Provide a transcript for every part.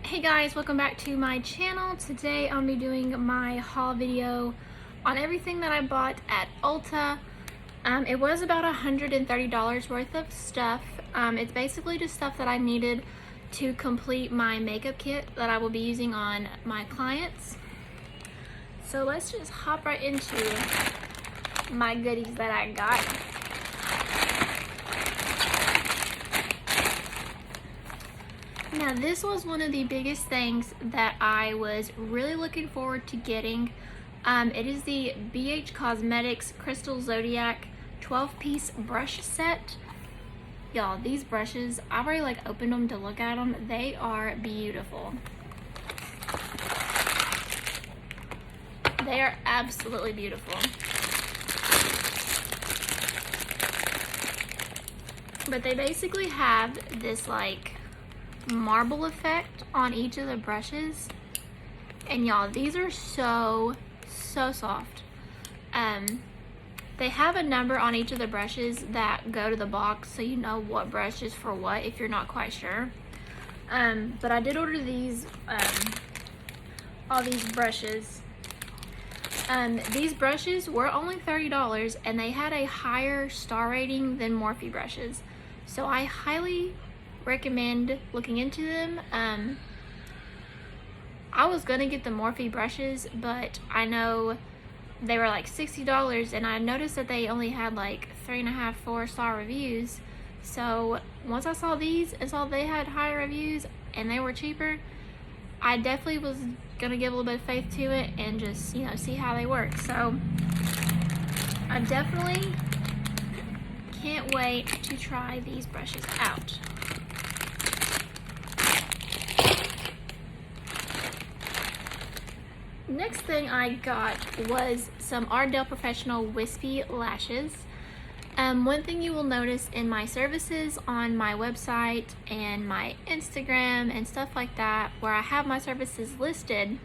Hey guys, welcome back to my channel. Today I'll be doing my haul video on everything that I bought at Ulta. It was about $130 worth of stuff. It's basically just stuff that I needed to complete my makeup kit that I will be using on my clients. So let's just hop right into my goodies that I got. Now this was one of the biggest things that I was really looking forward to getting. It is the BH Cosmetics Crystal Zodiac 12-piece brush set. Y'all, these brushes, I've already opened them to look at them. They are beautiful. They are absolutely beautiful. But they basically have this marble effect on each of the brushes, and y'all, these are so soft. They have a number on each of the brushes that go to the box, so you know what brush is for what if you're not quite sure. But I did order these all these brushes. These brushes were only $30, and they had a higher star rating than Morphe brushes, so I highly recommend looking into them. I was gonna get the Morphe brushes, but I know they were $60, and I noticed that they only had 3.5, 4-star reviews. So once I saw these and saw they had higher reviews and they were cheaper, I definitely was gonna give a little bit of faith to it and just see how they work. So I definitely can't wait to try these brushes out. Next thing I got was some Ardell Professional Wispy Lashes. One thing you will notice in my services on my website and my Instagram and stuff like that, where I have my services listed,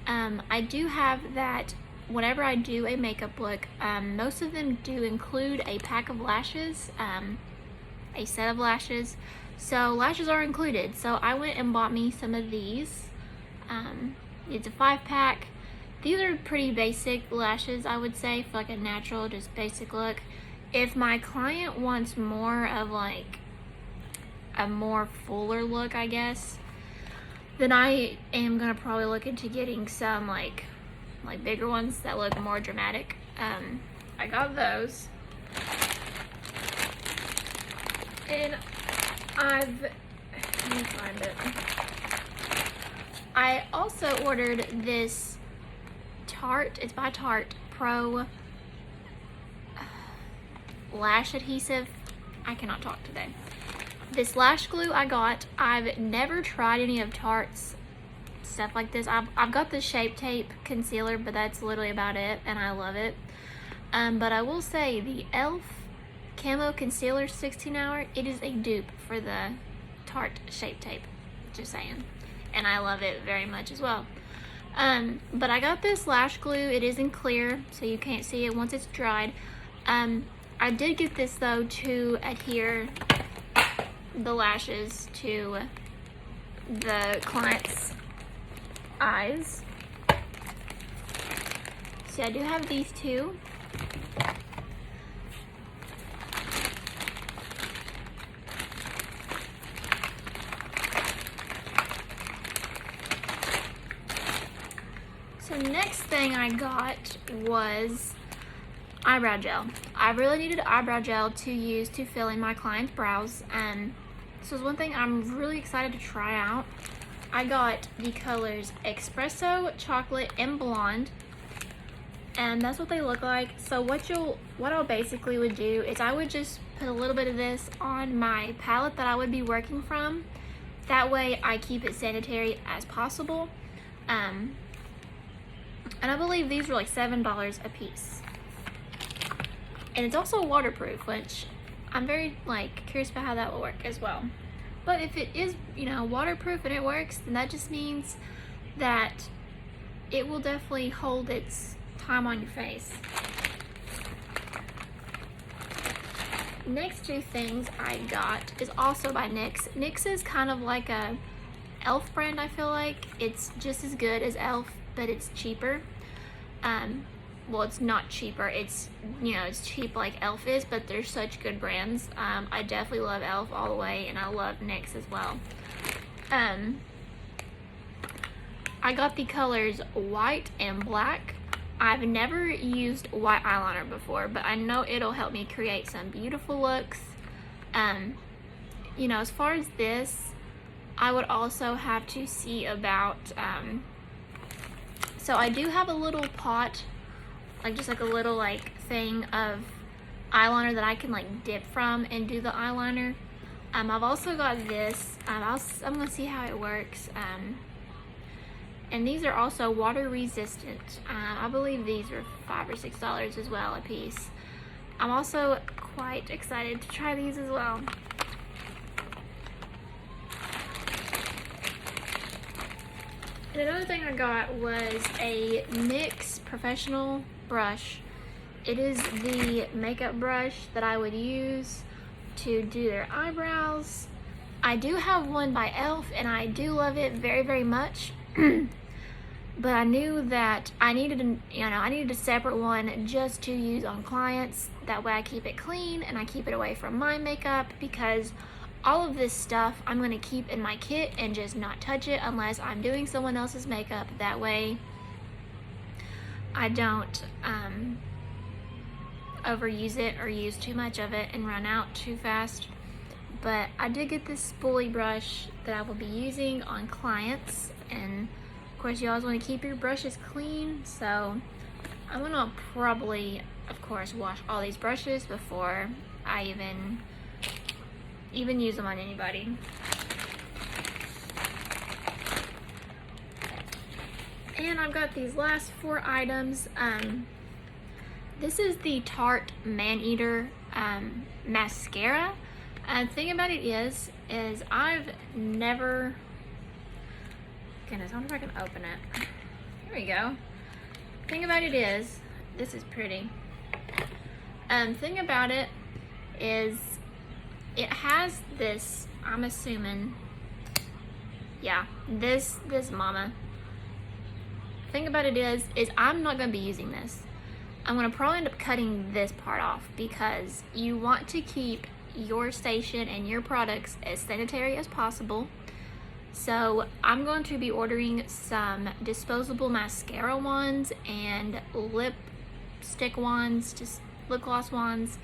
I do have that whenever I do a makeup look, most of them do include a pack of lashes, a set of lashes. So lashes are included. So I went and bought me some of these. It's a 5-pack. These are pretty basic lashes, I would say, for a natural, just basic look. If my client wants more of a more fuller look, I guess, then I am gonna probably look into getting some like bigger ones that look more dramatic. I got those, and let me find it. I also ordered this Tarte, it's by Tarte, Pro Lash Adhesive. I cannot talk today. This lash glue I've never tried any of Tarte's stuff like this. I've got the Shape Tape concealer, but that's literally about it, and I love it. But I will say the e.l.f. Camo Concealer 16 Hour, it is a dupe for the Tarte Shape Tape, just saying. And I love it very much as well. But I got this lash glue. It is in clear, so you can't see it once it's dried. I did get this though to adhere the lashes to the client's eyes. So I do have these two. So next thing I got was eyebrow gel. I really needed eyebrow gel to use to fill in my client's brows. This was one thing I'm really excited to try out. I got the colors Espresso, Chocolate, and Blonde, and that's what they look like. So what I basically would do is I would just put a little bit of this on my palette that I would be working from. That way I keep it sanitary as possible. And I believe these were $7 a piece. And it's also waterproof, which I'm very curious about how that will work as well. But if it is, waterproof and it works, then that just means that it will definitely hold its time on your face. Next two things I got is also by NYX. NYX is kind of like a e.l.f. brand, I feel like. It's just as good as e.l.f., but it's cheaper. Well, it's not cheaper. It's, you know, it's cheap like e.l.f. is, but they're such good brands. I definitely love e.l.f. all the way, and I love NYX as well. I got the colors white and black. I've never used white eyeliner before, but I know it'll help me create some beautiful looks. You know, as far as this, I would also have to see about, so I do have a little pot, like just like a little like thing of eyeliner that I can like dip from and do the eyeliner. I've also got this, I'm gonna see how it works. And these are also water resistant. I believe these are $5 or $6 as well a piece. I'm also quite excited to try these as well. And another thing I got was a NYX professional brush. It is the makeup brush that I would use to do their eyebrows. I do have one by e.l.f. and I do love it very, very much. But I knew that I needed a separate one just to use on clients. That way I keep it clean and I keep it away from my makeup, because all of this stuff I'm going to keep in my kit and just not touch it unless I'm doing someone else's makeup. That way I don't overuse it or use too much of it and run out too fast. But I did get this spoolie brush that I will be using on clients, and of course you always want to keep your brushes clean, so I'm gonna probably, of course, wash all these brushes before I even use them on anybody. And I've got these last 4 items. This is the Tarte Man-Eater mascara. The thing about it is I've never, goodness, I wonder if I can open it. Here we go. Thing about it is, this is pretty. Thing about it is, it has this, I'm assuming, yeah, this mama. Thing about it is I'm not gonna be using this. I'm gonna probably end up cutting this part off, because you want to keep your station and your products as sanitary as possible. So I'm going to be ordering some disposable mascara wands and lipstick wands, just lip gloss wands,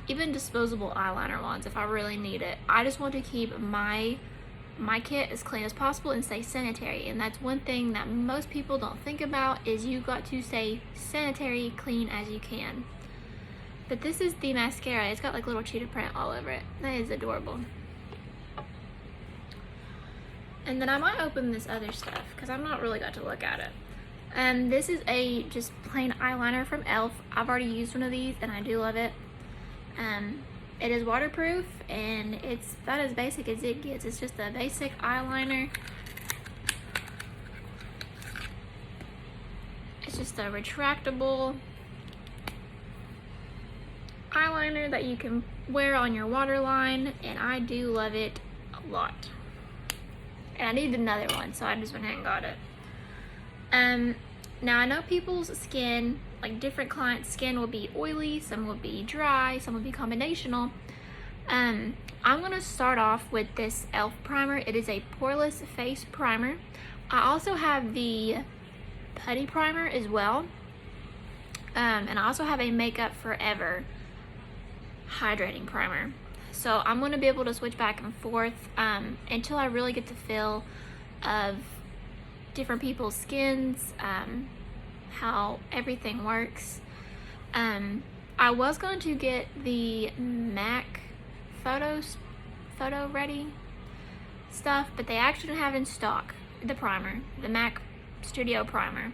even disposable eyeliner wands if I really need it. I just want to keep my kit as clean as possible and stay sanitary, and that's one thing that most people don't think about, is you got to stay sanitary, clean as you can. But this is the mascara. It's got like little cheetah print all over it. That is adorable. And then I might open this other stuff because I've not really got to look at it. This is a just plain eyeliner from e.l.f. I've already used one of these and I do love it. It is waterproof and it's about as basic as it gets. It's just a basic eyeliner. It's just a retractable eyeliner that you can wear on your waterline, and I do love it a lot. And I needed another one, so I just went ahead and got it. Now I know people's skin, like different clients' skin will be oily, some will be dry, some will be combinational. I'm gonna start off with this e.l.f. primer. It is a poreless face primer. I also have the putty primer as well. And I also have a Makeup Forever hydrating primer. So I'm going to be able to switch back and forth until I really get the feel of different people's skins, how everything works. I was going to get the MAC photo ready stuff, but they actually didn't have in stock the primer, the MAC Studio primer.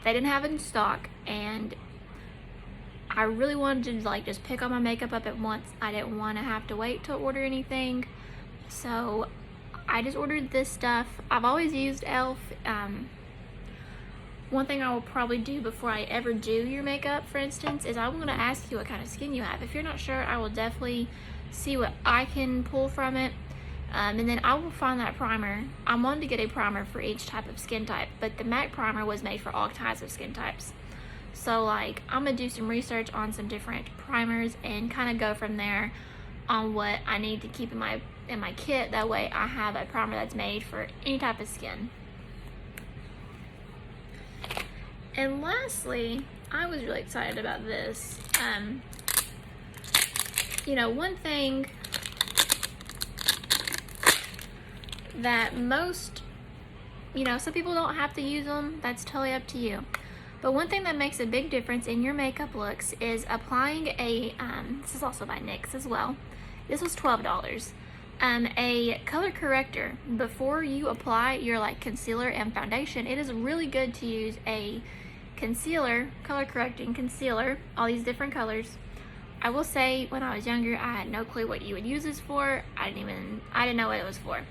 They didn't have it in stock, and I really wanted to like just pick all my makeup up at once. I didn't want to have to wait to order anything, so I just ordered this stuff. I've always used e.l.f. One thing I will probably do before I ever do your makeup, for instance, is I'm going to ask you what kind of skin you have. If you're not sure, I will definitely see what I can pull from it. And then I will find that primer. I wanted to get a primer for each type of skin type, but the MAC primer was made for all types of skin types. So like, I'm gonna do some research on some different primers and kind of go from there on what I need to keep in my kit. That way I have a primer that's made for any type of skin. And lastly, I was really excited about this. You know, one thing that most, you know, some people don't have to use them, that's totally up to you. But one thing that makes a big difference in your makeup looks is applying a, this is also by NYX as well. This was $12. A color corrector. Before you apply your like concealer and foundation, it is really good to use a concealer, color correcting concealer, all these different colors. I will say, when I was younger, I had no clue what you would use this for. I didn't know what it was for.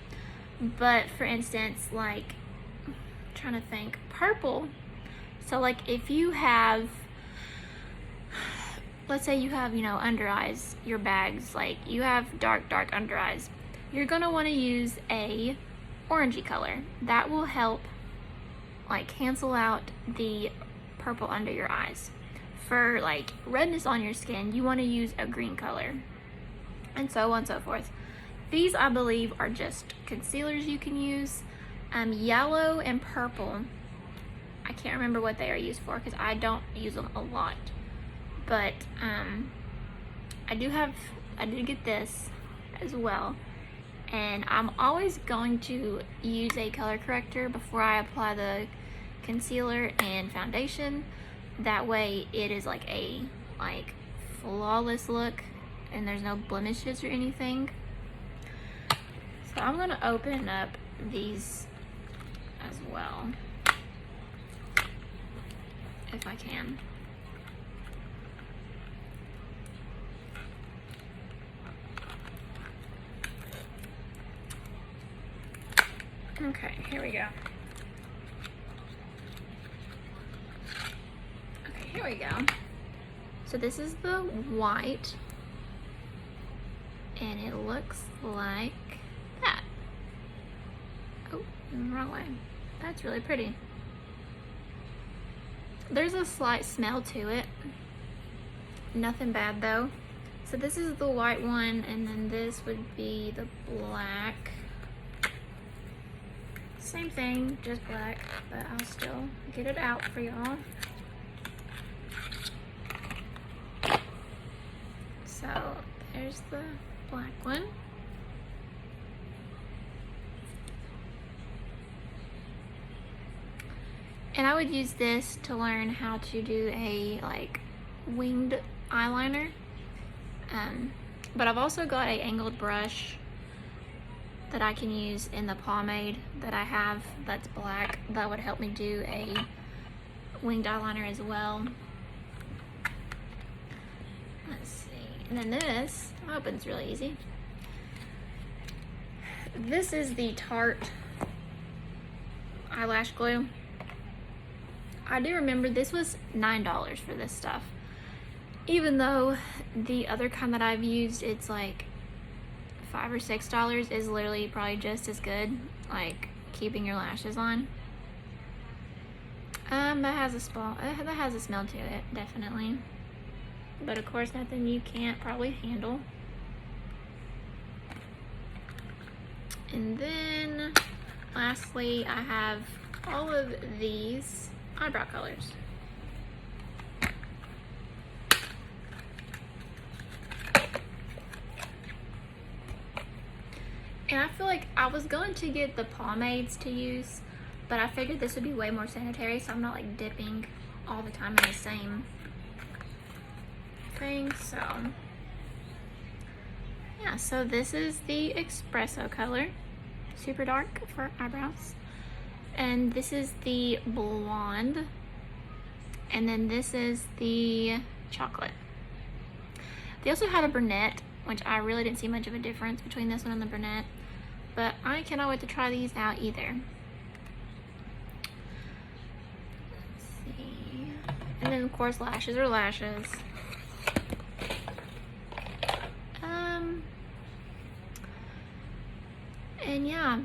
But for instance, like, I'm trying to think, purple. So like if you have, let's say you have, you know, under eyes, your bags, like you have dark under eyes, you're gonna want to use a orangey color. That will help like cancel out the purple under your eyes. For like redness on your skin, you want to use a green color, and so on and so forth. These, I believe, are just concealers you can use. Yellow and purple, I can't remember what they are used for because I don't use them a lot. But I did get this as well. And I'm always going to use a color corrector before I apply the concealer and foundation. That way it is like a flawless look and there's no blemishes or anything. So I'm gonna open up these as well, if I can. Okay, here we go. Okay, here we go. So this is the white, and it looks like that. Oh, wrong way. That's really pretty. There's a slight smell to it. Nothing bad though. So this is the white one, and then this would be the black. Same thing, just black, but I'll still get it out for y'all. So there's the black one. And I would use this to learn how to do a like winged eyeliner. But I've also got a angled brush that I can use in the pomade that I have that's black. That would help me do a winged eyeliner as well. Let's see. And then this opens really easy. This is the Tarte eyelash glue. I do remember this was $9 for this stuff. Even though the other kind that I've used, it's like $5 or $6, is literally probably just as good, like keeping your lashes on. That has a smell to it, definitely. But of course, nothing you can't probably handle. And then, lastly, I have all of these eyebrow colors. And I feel like I was going to get the pomades to use, but I figured this would be way more sanitary, so I'm not like dipping all the time in the same thing. So yeah, so this is the espresso color, super dark for eyebrows. And this is the blonde. And then this is the chocolate. They also had a brunette, which I really didn't see much of a difference between this one and the brunette. But I cannot wait to try these out either. Let's see. And then of course lashes are lashes. And yeah,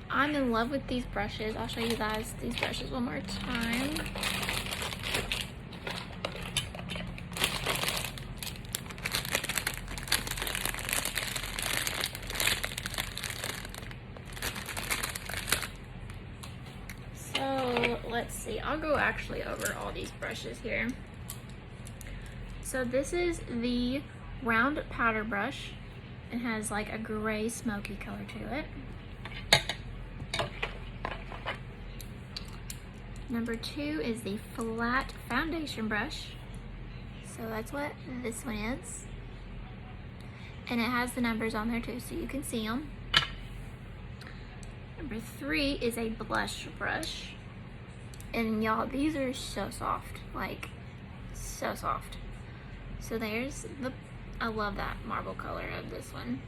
I'm in love with these brushes. I'll show you guys these brushes one more time. So let's see, I'll go actually over all these brushes here. So this is the round powder brush. It has like a gray smoky color to it. Number 2 is the flat foundation brush. So that's what this one is. And it has the numbers on there too, so you can see them. Number 3 is a blush brush. And y'all, these are so soft, like so soft. So there's I love that marble color of this one.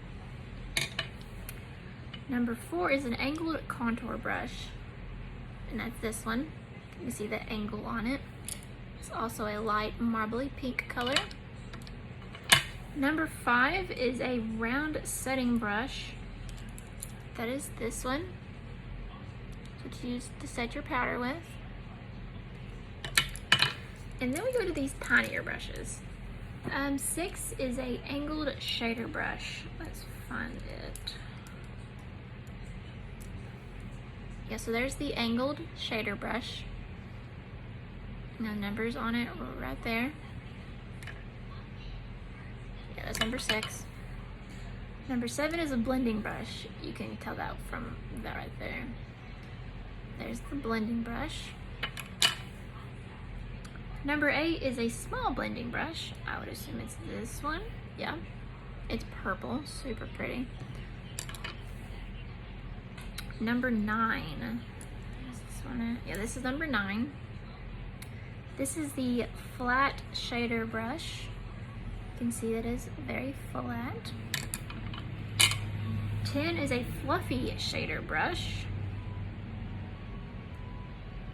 Number 4 is an angled contour brush. And that's this one. You see the angle on it. It's also a light marbly pink color. Number 5 is a round setting brush. That is this one. Which you use to set your powder with. And then we go to these tinier brushes. 6 is a angled shader brush. Let's find it. Yeah, so there's the angled shader brush. No numbers on it right there. Yeah, that's number 6. Number 7 is a blending brush. You can tell that from that right there. There's the blending brush. Number 8 is a small blending brush. I would assume it's this one. Yeah, it's purple, super pretty. Number 9. Is this one? Yeah, this is number 9. This is the flat shader brush. You can see that is very flat. 10 is a fluffy shader brush.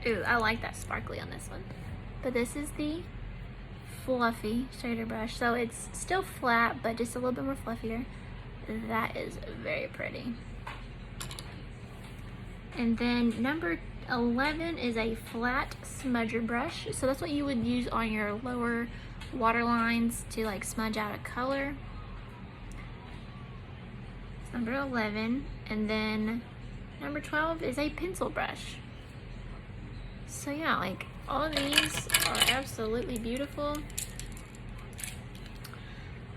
Ooh, I like that sparkly on this one. But this is the fluffy shader brush. So it's still flat, but just a little bit more fluffier. That is very pretty. And then number 11 is a flat smudger brush. So that's what you would use on your lower water lines to like smudge out a color. It's number 11. And then number 12 is a pencil brush. So yeah, like all of these are absolutely beautiful.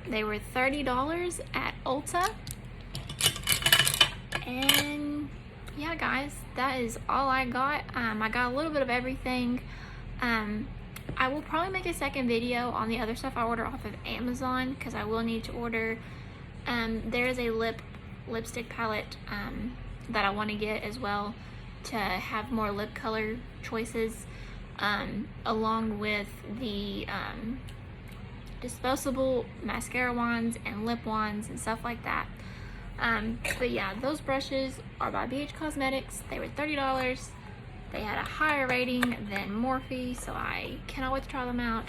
They were $30 at Ulta. And yeah, guys, that is all I got. I got a little bit of everything. I will probably make a second video on the other stuff I order off of Amazon, because I will need to order. There is a lipstick palette that I want to get as well, to have more lip color choices, along with the disposable mascara wands and lip wands and stuff like that. But yeah, those brushes are by BH Cosmetics. They were $30. They had a higher rating than Morphe, so I cannot wait to try them out.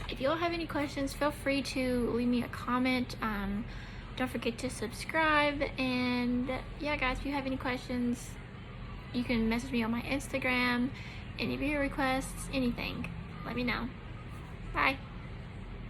If you all have any questions, feel free to leave me a comment. Don't forget to subscribe. And yeah, guys, if you have any questions, you can message me on my Instagram, any video requests, anything. Let me know. Bye.